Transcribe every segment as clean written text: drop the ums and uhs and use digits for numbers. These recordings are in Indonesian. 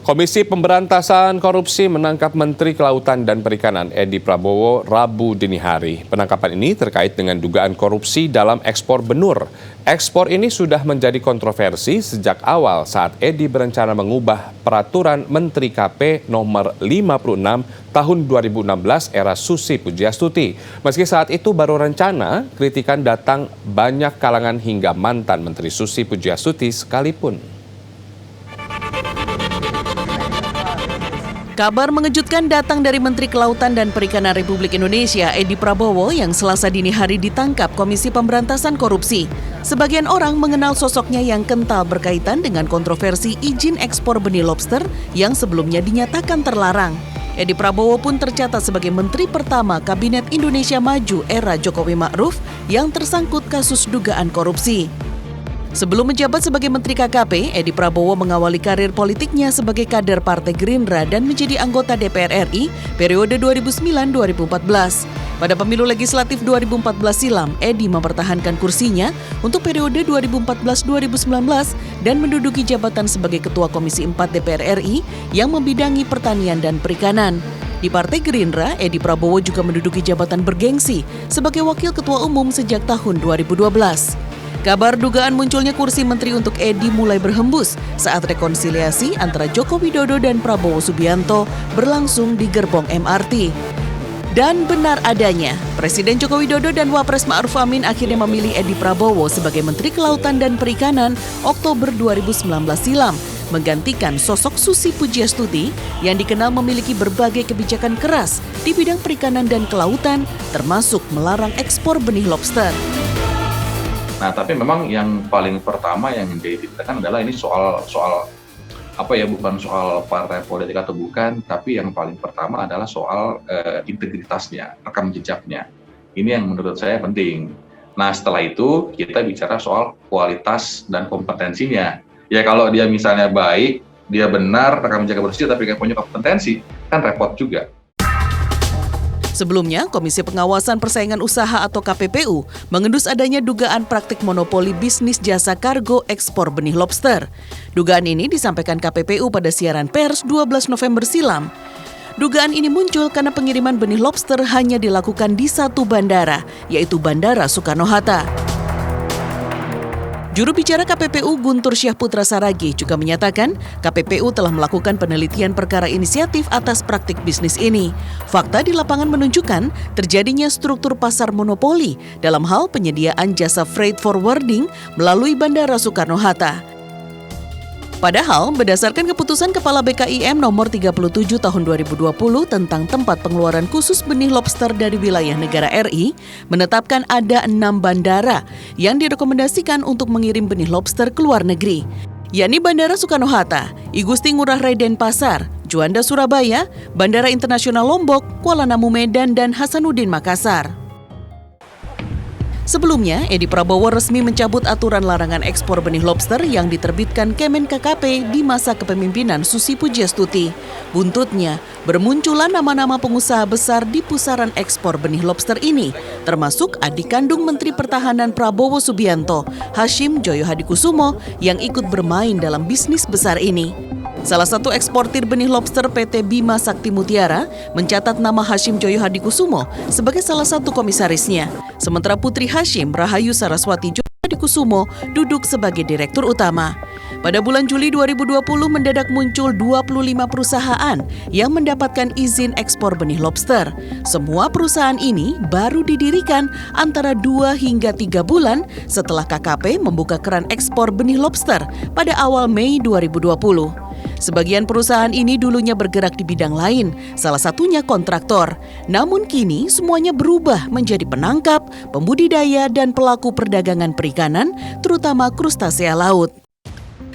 Komisi Pemberantasan Korupsi menangkap Menteri Kelautan dan Perikanan Edi Prabowo Rabu dini hari. Penangkapan ini terkait dengan dugaan korupsi dalam ekspor benur. Ekspor ini sudah menjadi kontroversi sejak awal saat Edi berencana mengubah peraturan Menteri KP nomor 56 tahun 2016 era Susi Pujiastuti. Meski saat itu baru rencana, kritikan datang banyak kalangan hingga mantan Menteri Susi Pujiastuti sekalipun. Kabar mengejutkan datang dari Menteri Kelautan dan Perikanan Republik Indonesia, Edi Prabowo, yang Selasa dini hari ditangkap Komisi Pemberantasan Korupsi. Sebagian orang mengenal sosoknya yang kental berkaitan dengan kontroversi izin ekspor benih lobster yang sebelumnya dinyatakan terlarang. Edi Prabowo pun tercatat sebagai Menteri pertama Kabinet Indonesia Maju era Jokowi Ma'ruf yang tersangkut kasus dugaan korupsi. Sebelum menjabat sebagai Menteri KKP, Edi Prabowo mengawali karir politiknya sebagai kader Partai Gerindra dan menjadi anggota DPR RI periode 2009-2014. Pada pemilu legislatif 2014 silam, Edi mempertahankan kursinya untuk periode 2014-2019 dan menduduki jabatan sebagai Ketua Komisi 4 DPR RI yang membidangi pertanian dan perikanan. Di Partai Gerindra, Edi Prabowo juga menduduki jabatan bergengsi sebagai Wakil Ketua Umum sejak tahun 2012. Kabar dugaan munculnya kursi menteri untuk Edi mulai berhembus saat rekonsiliasi antara Joko Widodo dan Prabowo Subianto berlangsung di gerbong MRT. Dan benar adanya, Presiden Joko Widodo dan Wapres Ma'ruf Amin akhirnya memilih Edi Prabowo sebagai Menteri Kelautan dan Perikanan Oktober 2019 silam, menggantikan sosok Susi Pujiastuti yang dikenal memiliki berbagai kebijakan keras di bidang perikanan dan kelautan, termasuk melarang ekspor benih lobster. Nah, tapi memang yang paling pertama yang ditekankan adalah ini soal bukan soal partai politik atau bukan, tapi yang paling pertama adalah soal integritasnya, rekam jejaknya. Ini yang menurut saya penting. Nah, setelah itu kita bicara soal kualitas dan kompetensinya. Ya kalau dia misalnya baik, dia benar, rekam jejak bersih, tapi nggak punya kompetensi, kan repot juga. Sebelumnya, Komisi Pengawasan Persaingan Usaha atau KPPU mengendus adanya dugaan praktik monopoli bisnis jasa kargo ekspor benih lobster. Dugaan ini disampaikan KPPU pada siaran pers 12 November silam. Dugaan ini muncul karena pengiriman benih lobster hanya dilakukan di satu bandara, yaitu Bandara Soekarno-Hatta. Juru bicara KPPU Guntur Syahputra Saragih juga menyatakan KPPU telah melakukan penelitian perkara inisiatif atas praktik bisnis ini. Fakta di lapangan menunjukkan terjadinya struktur pasar monopoli dalam hal penyediaan jasa freight forwarding melalui Bandara Soekarno-Hatta. Padahal, berdasarkan keputusan Kepala BKIM nomor 37 tahun 2020 tentang tempat pengeluaran khusus benih lobster dari wilayah negara RI, menetapkan ada 6 bandara yang direkomendasikan untuk mengirim benih lobster ke luar negeri, yakni Bandara Soekarno-Hatta, I Gusti Ngurah Rai Denpasar, Juanda Surabaya, Bandara Internasional Lombok, Kuala Namu Medan, dan Hasanuddin Makassar. Sebelumnya, Edi Prabowo resmi mencabut aturan larangan ekspor benih lobster yang diterbitkan Kemen KKP di masa kepemimpinan Susi Pujiastuti. Buntutnya, bermunculan nama-nama pengusaha besar di pusaran ekspor benih lobster ini, termasuk adik kandung Menteri Pertahanan Prabowo Subianto, Hashim Joyo Hadikusumo, yang ikut bermain dalam bisnis besar ini. Salah satu eksportir benih lobster PT Bima Sakti Mutiara mencatat nama Hashim Joyo Hadikusumo sebagai salah satu komisarisnya. Sementara putri Hashim, Rahayu Saraswati Joyo Hadikusumo, duduk sebagai direktur utama. Pada bulan Juli 2020 mendadak muncul 25 perusahaan yang mendapatkan izin ekspor benih lobster. Semua perusahaan ini baru didirikan antara 2 hingga 3 bulan setelah KKP membuka keran ekspor benih lobster pada awal Mei 2020. Sebagian perusahaan ini dulunya bergerak di bidang lain, salah satunya kontraktor. Namun kini semuanya berubah menjadi penangkap, pembudidaya, dan pelaku perdagangan perikanan, terutama krustasea laut.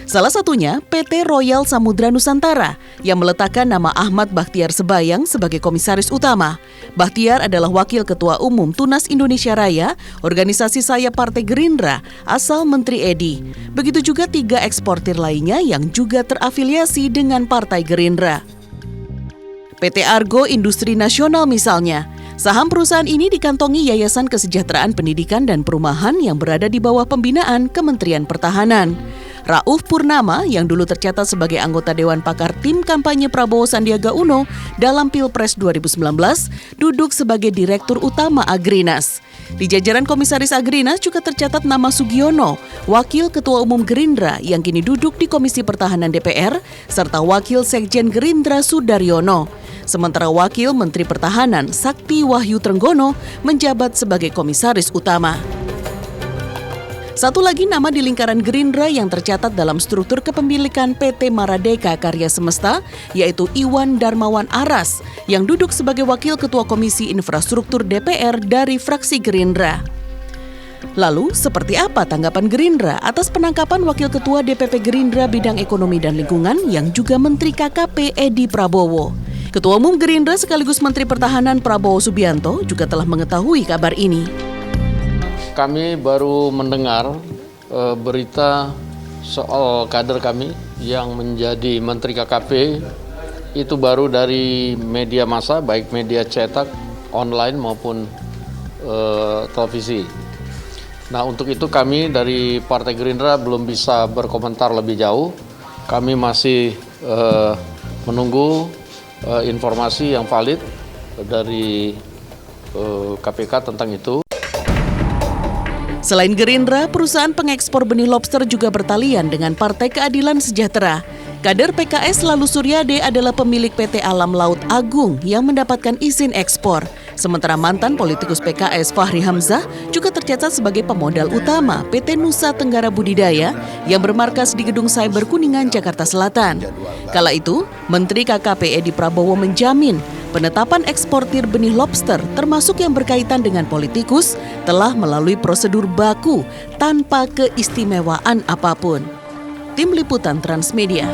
Salah satunya PT Royal Samudra Nusantara yang meletakkan nama Ahmad Bakhtiar Sebayang sebagai komisaris utama. Bakhtiar adalah Wakil Ketua Umum Tunas Indonesia Raya, organisasi sayap Partai Gerindra, asal Menteri Edi. Begitu juga 3 eksportir lainnya yang juga terafiliasi dengan Partai Gerindra. PT Argo Industri Nasional misalnya. Saham perusahaan ini dikantongi Yayasan Kesejahteraan Pendidikan dan Perumahan yang berada di bawah pembinaan Kementerian Pertahanan. Rauf Purnama yang dulu tercatat sebagai anggota Dewan Pakar Tim Kampanye Prabowo Sandiaga Uno dalam Pilpres 2019 duduk sebagai Direktur Utama Agrinas. Di jajaran Komisaris Agrinas juga tercatat nama Sugiono, Wakil Ketua Umum Gerindra yang kini duduk di Komisi Pertahanan DPR, serta Wakil Sekjen Gerindra Sudaryono. Sementara Wakil Menteri Pertahanan Sakti Wahyu Trenggono menjabat sebagai Komisaris Utama. Satu lagi nama di lingkaran Gerindra yang tercatat dalam struktur kepemilikan PT Maradeka Karya Semesta, yaitu Iwan Darmawan Aras, yang duduk sebagai Wakil Ketua Komisi Infrastruktur DPR dari fraksi Gerindra. Lalu, seperti apa tanggapan Gerindra atas penangkapan Wakil Ketua DPP Gerindra Bidang Ekonomi dan Lingkungan yang juga Menteri KKP Edi Prabowo? Ketua Umum Gerindra sekaligus Menteri Pertahanan Prabowo Subianto juga telah mengetahui kabar ini. Kami baru mendengar berita soal kader kami yang menjadi Menteri KKP itu baru dari media massa, baik media cetak, online maupun televisi. Nah, untuk itu kami dari Partai Gerindra belum bisa berkomentar lebih jauh. Kami masih menunggu informasi yang valid dari KPK tentang itu. Selain Gerindra, perusahaan pengekspor benih lobster juga bertalian dengan Partai Keadilan Sejahtera. Kader PKS Lalu Suryade adalah pemilik PT Alam Laut Agung yang mendapatkan izin ekspor. Sementara mantan politikus PKS Fahri Hamzah juga tercatat sebagai pemodal utama PT Nusa Tenggara Budidaya yang bermarkas di Gedung Cyber Kuningan, Jakarta Selatan. Kala itu, Menteri KKP Edi Prabowo menjamin penetapan eksportir benih lobster termasuk yang berkaitan dengan politikus telah melalui prosedur baku tanpa keistimewaan apapun. Tim Liputan Transmedia.